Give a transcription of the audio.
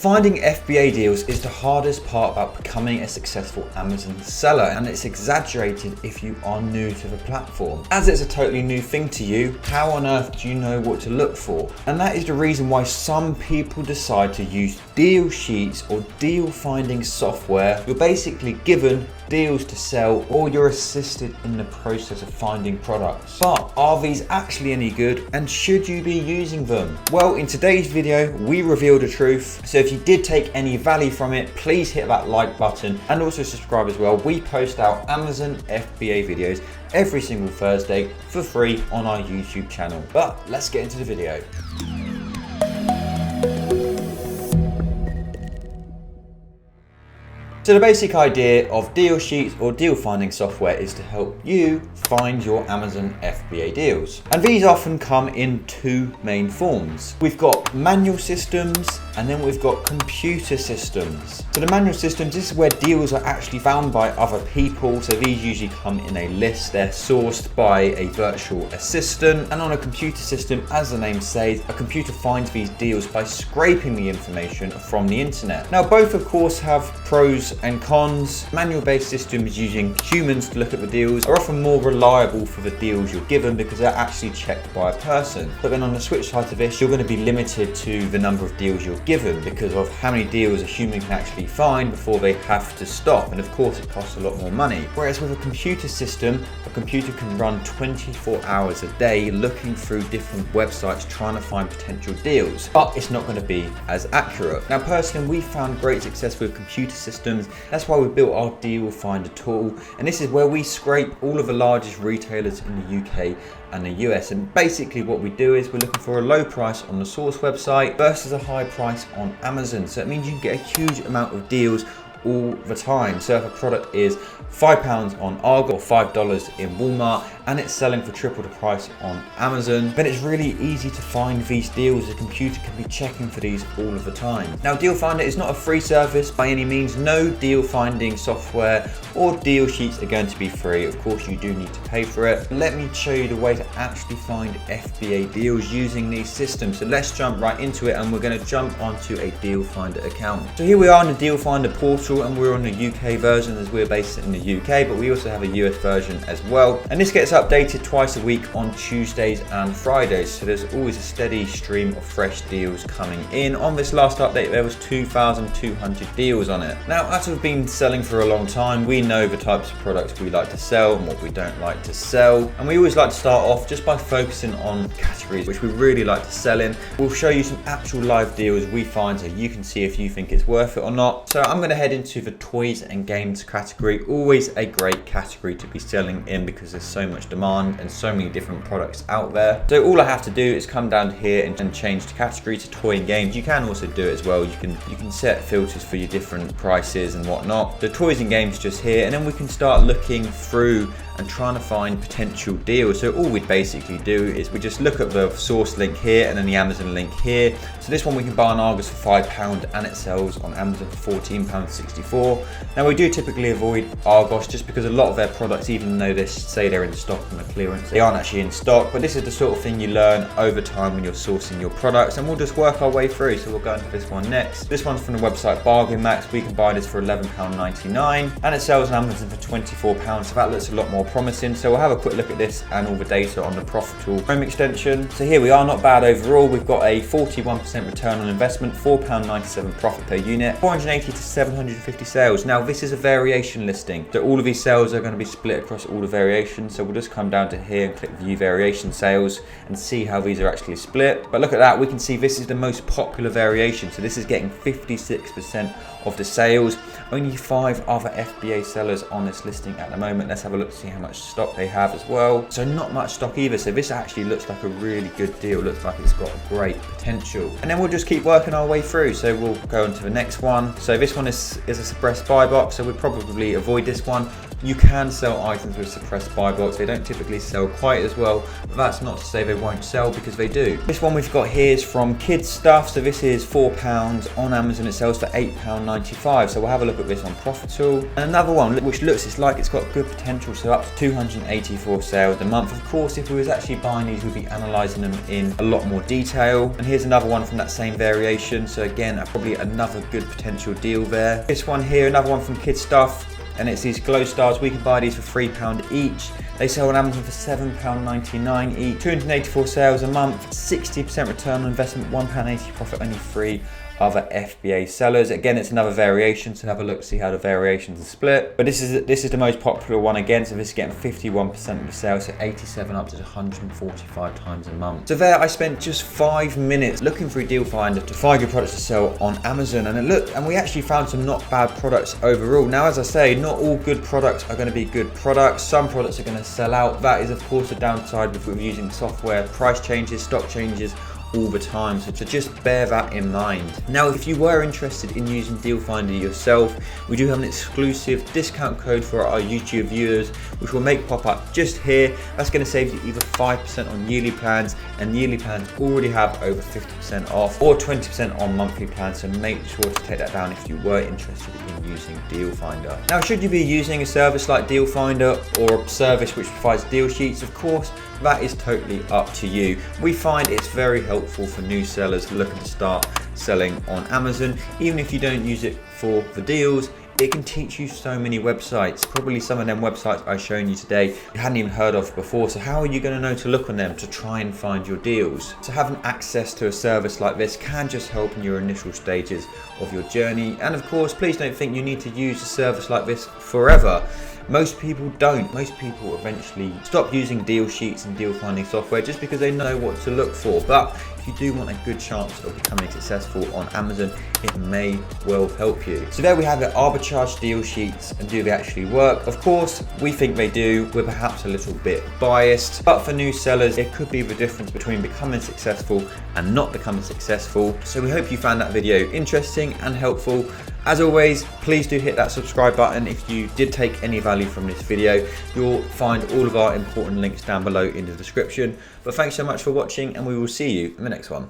Finding FBA deals is the hardest part about becoming a successful Amazon seller, and it's exaggerated if you are new to the platform. As it's a totally new thing to you, how on earth do you know what to look for? And that is the reason why some people decide to use DealSheets or deal finding software. You're basically given deals to sell, or you're assisted in the process of finding products. But are these actually any good, and should you be using them? Well, in today's video, we reveal the truth. So if you did take any value from it, please hit that like button and also subscribe as well. We post our Amazon FBA videos every single Thursday for free on our YouTube channel. But let's get into the video. So the basic idea of DealSheets or deal finding software is to help you find your Amazon FBA deals. And these often come in two main forms. We've got manual systems and then we've got computer systems. So the manual systems, this is where deals are actually found by other people. So these usually come in a list. They're sourced by a virtual assistant. And on a computer system, as the name says, a computer finds these deals by scraping the information from the internet. Now both of course have pros and cons. Manual-based systems using humans to look at the deals are often more reliable for the deals you're given because they're actually checked by a person. But then on the switch side of this, you're going to be limited to the number of deals you're given because of how many deals a human can actually find before they have to stop. And of course, it costs a lot more money. Whereas with a computer system, a computer can run 24 hours a day looking through different websites trying to find potential deals, but it's not going to be as accurate. Now, personally, we found great success with computer systems. That's why we built our DealFinder tool, and this is where we scrape all of the largest retailers in the UK and the US. And basically what we do is we're looking for a low price on the source website versus a high price on Amazon. So it means you can get a huge amount of deals all the time. So if a product is £5 on Argos or $5 in Walmart and it's selling for triple the price on Amazon, then it's really easy to find these deals. The computer can be checking for these all of the time. Now, DealFinder is not a free service by any means. No deal finding software or deal sheets are going to be free. Of course, you do need to pay for it. Let me show you the way to actually find FBA deals using these systems. So let's jump right into it, and we're going to jump onto a DealFinder account. So here we are in the DealFinder portal, and we're on the UK version as we're based in the UK, but we also have a US version as well. And this gets updated twice a week on Tuesdays and Fridays. So there's always a steady stream of fresh deals coming in. On this last update, there was 2,200 deals on it. Now, as we've been selling for a long time, we know the types of products we like to sell and what we don't like to sell. And we always like to start off just by focusing on categories which we really like to sell in. We'll show you some actual live deals we find so you can see if you think it's worth it or not. So I'm going to head into the toys and games category. Always a great category to be selling in because there's so much demand and so many different products out there. So all I have to do is come down here and change the category to toy and games. You can also do it as well. You can set filters for your different prices and whatnot. The toys and games just here, and then we can start looking through and trying to find potential deals. So all we'd basically do is we just look at the source link here and then the Amazon link here. So this one we can buy on Argos for £5 and it sells on Amazon for £14.64. Now we do typically avoid Argos just because a lot of their products, even though they say they're in stock on the clearance, they aren't actually in stock. But this is the sort of thing you learn over time when you're sourcing your products, and we'll just work our way through. So we'll go into this one next. This one's from the website Bargain Max. We can buy this for £11.99 and it sells on Amazon for £24. So that looks a lot more promising. So we'll have a quick look at this and all the data on the Profitl Browser Extension. So here we are, not bad overall. We've got a 41% return on investment, £4.97 profit per unit, 480 to 750 sales. Now this is a variation listing, so all of these sales are going to be split across all the variations. So we'll just come down to here and click view variation sales and see how these are actually split. But look at that, we can see this is the most popular variation. So this is getting 56% of the sales. Only 5 other FBA sellers on this listing at the moment. Let's have a look to see how much stock they have as well. So not much stock either. So this actually looks like a really good deal. Looks like it's got great potential. And then we'll just keep working our way through. So we'll go on to the next one. So this one is a suppressed buy box. So we'll probably avoid this one. You can sell items with suppressed buy box. They don't typically sell quite as well, but that's not to say they won't sell, because they do. This one we've got here is from Kids Stuff. So this is £4 on Amazon. It sells for £8.95. So we'll have a look at this on Profitl. And another one which looks, it's like it's got good potential, so up to 284 sales a month. Of course, if we was actually buying these, we'd be analysing them in a lot more detail. And here's another one from that same variation. So again, probably another good potential deal there. This one here, another one from Kids Stuff, and it's these glow stars. We can buy these for £3 each. They sell on Amazon for £7.99 each. 284 sales a month, 60% return on investment, £1.80 profit, only 3 other FBA sellers. Again, it's another variation, so have a look, see how the variations are split. But this is the most popular one again, so this is getting 51% of the sales, so 87 up to 145 times a month. So there, I spent just 5 minutes looking through DealFinder to find good products to sell on Amazon, and we actually found some not bad products overall. Now, as I say, not all good products are going to be good products. Some products are going to sell out. That is, of course, a downside with using software. Price changes, stock changes all the time, so just bear that in mind. Now, if you were interested in using DealFinder yourself, we do have an exclusive discount code for our YouTube viewers, which will make pop up just here. That's going to save you either 5% on yearly plans, and yearly plans already have over 50% off, or 20% on monthly plans, so make sure to take that down if you were interested in using DealFinder. Now, should you be using a service like DealFinder or a service which provides DealSheets, of course, that is totally up to you. We find it's very helpful for new sellers looking to start selling on Amazon. Even if you don't use it for the deals, it can teach you so many websites. Probably some of them websites I've shown you today you hadn't even heard of before, so how are you going to know to look on them to try and find your deals? So having access to a service like this can just help in your initial stages of your journey. And of course, please don't think you need to use a service like this forever. Most people don't. Most people eventually stop using deal sheets and deal finding software just because they know what to look for. But if you do want a good chance of becoming successful on Amazon, it may well help you. So there we have it, arbitrage deal sheets, and do they actually work? Of course, we think they do. We're perhaps a little bit biased, but for new sellers, it could be the difference between becoming successful and not becoming successful. So we hope you found that video interesting and helpful. As always, please do hit that subscribe button. If you did take any value from this video, you'll find all of our important links down below in the description. But thanks so much for watching, and we will see you in the next one.